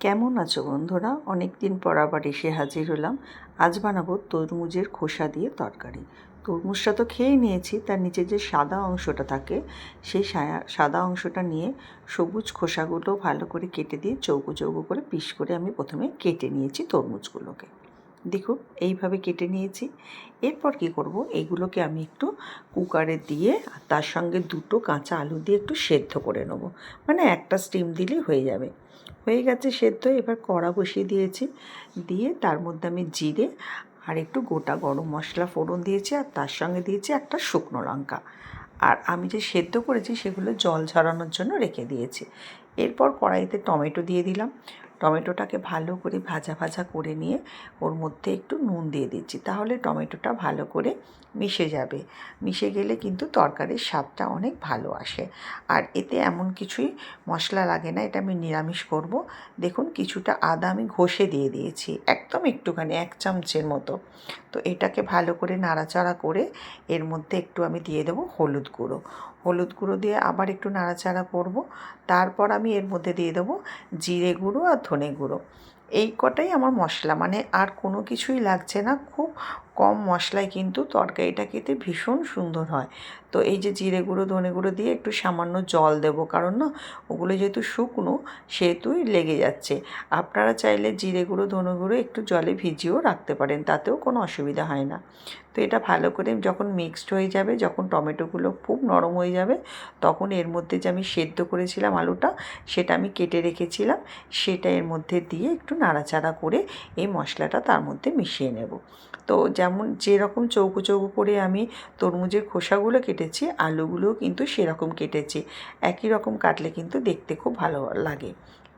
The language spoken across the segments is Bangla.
কেমন আছো বন্ধুরা? অনেক দিন পর আবার এসে হাজির হলাম। আজ বানাবো তরমুজের খোসা দিয়ে তরকারি। তরমুজটা তো খেয়ে নিয়েছি, তার নিচে যে সাদা অংশটা থাকে সেই সাদা অংশটা নিয়ে সবুজ খোসাগুলো ভালো করে কেটে দিয়ে চৌকো চৌকো করে পিস করে আমি প্রথমে কেটে নিয়েছি তরমুজগুলোকে। দেখুন এইভাবে কেটে নিয়েছি। এরপর কি করব, এইগুলোকে আমি একটু কুকারে দিয়ে তার সঙ্গে দুটো কাঁচা আলু দিয়ে একটু সেদ্ধ করে নেব। মানে একটা স্টিম দিলেই হয়ে যাবে। হয়ে গেছে সেদ্ধ। এবার কড়া বসিয়ে দিয়েছি, দিয়ে তার মধ্যে আমি জিরে আর একটু গোটা গরম মশলা ফোড়ন দিয়েছি, আর তার সঙ্গে দিয়েছি একটা শুকনো লঙ্কা। আর আমি যে সেদ্ধ করেছি সেগুলো জল ঝরানোর জন্য রেখে দিয়েছি। এরপর কড়াইতে টমেটো দিয়ে দিলাম। টমেটোটাকে ভালো করে ভাজা ভাজা করে নিয়ে ওর মধ্যে একটু নুন দিয়ে দিচ্ছি, তাহলে টমেটোটা ভালো করে মিশে যাবে। মিশে গেলে কিন্তু তরকারির স্বাদটা অনেক ভালো আসে। আর এতে এমন কিছুই মশলা লাগে না, এটা আমি নিরামিষ করব। দেখুন কিছুটা আদা আমি ঘষে দিয়ে দিয়েছি, একদম একটুখানি 1 চামচের মতো। তো এটাকে ভালো করে নাড়াচাড়া করে এর মধ্যে একটু আমি দিয়ে দেবো হলুদ গুঁড়ো। হলুদ গুঁড়ো দিয়ে আবার একটু নাড়াচাড়া করব। তারপর আমি এর মধ্যে দিয়ে দেবো জিরে গুঁড়ো আর ধনে গুঁড়ো। এই কটাই আমার মশলা, মানে আর কোনো কিছুই লাগছে না। খুব কম মশলায় কিন্তু তরকারিটা খেতে ভীষণ সুন্দর হয়। তো এই যে জিরে গুঁড়ো ধনে গুঁড়ো দিয়ে একটু সামান্য জল দেবো, কারণ না ওগুলো যেহেতু শুকনো সেহেতুই লেগে যাচ্ছে। আপনারা চাইলে জিরে গুঁড়ো ধনে গুঁড়ো একটু জলে ভিজিয়েও রাখতে পারেন, তাতেও কোনো অসুবিধা হয় না। তো এটা ভালো করে যখন মিক্সড হয়ে যাবে, যখন টমেটোগুলো খুব নরম হয়ে যাবে, তখন এর মধ্যে যে আমি সেদ্ধ করেছিলাম আলুটা, সেটা আমি কেটে রেখেছিলাম, সেটা এর মধ্যে দিয়ে একটু নাড়াচাড়া করে এই মশলাটা তার মধ্যে মিশিয়ে নেব। তো যেমন যেরকম চৌকো চৌকো করে আমি তরমুজের খোসাগুলো কেটেছি, আলুগুলোও কিন্তু সেরকম কেটেছি। একই রকম কাটলে কিন্তু দেখতে খুব ভালো লাগে।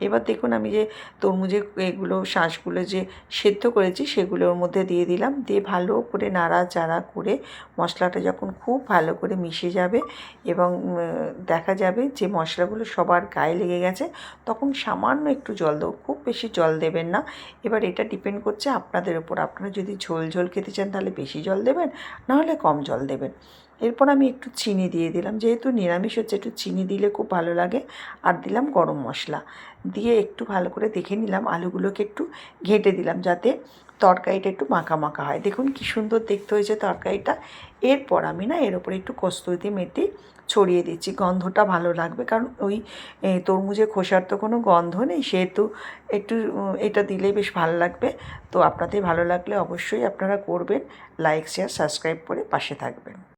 এবার দেখুন আমি যে তরমুজের এগুলো শাঁসগুলো যে সেদ্ধ করেছি সেগুলো ওর মধ্যে দিয়ে দিলাম, দিয়ে ভালো করে নাড়াচাড়া করে মশলাটা যখন খুব ভালো করে মিশে যাবে এবং দেখা যাবে যে মশলাগুলো সবার গায়ে লেগে গেছে, তখন সামান্য একটু জল দেবো, খুব বেশি জল দেবেন না। এবার এটা ডিপেন্ড করছে আপনাদের ওপর। আপনারা যদি ঝোল ঝোল খেতে চান তাহলে বেশি জল দেবেন, নাহলে কম জল দেবেন। এরপর আমি একটু চিনি দিয়ে দিলাম, যেহেতু নিরামিষ হচ্ছে একটু চিনি দিলে খুব ভালো লাগে। আর দিলাম গরম মশলা দিয়ে একটু ভালো করে দেখে নিলাম, আলুগুলোকে একটু ঘেঁটে দিলাম যাতে তরকারিটা একটু মাখা মাখা হয়। দেখুন কী সুন্দর দেখতে হয়েছে তরকারিটা। এরপর আমি না এর ওপরে একটু কস্তুরি মেথি ছড়িয়ে দিচ্ছি, গন্ধটা ভালো লাগবে, কারণ ওই তরমুজের খোসার তো কোনো গন্ধ নেই, সেহেতু একটু এটা দিলেই বেশ ভালো লাগবে। তো আপনাদের ভালো লাগলে অবশ্যই আপনারা করবেন। লাইক শেয়ার সাবস্ক্রাইব করে পাশে থাকবেন।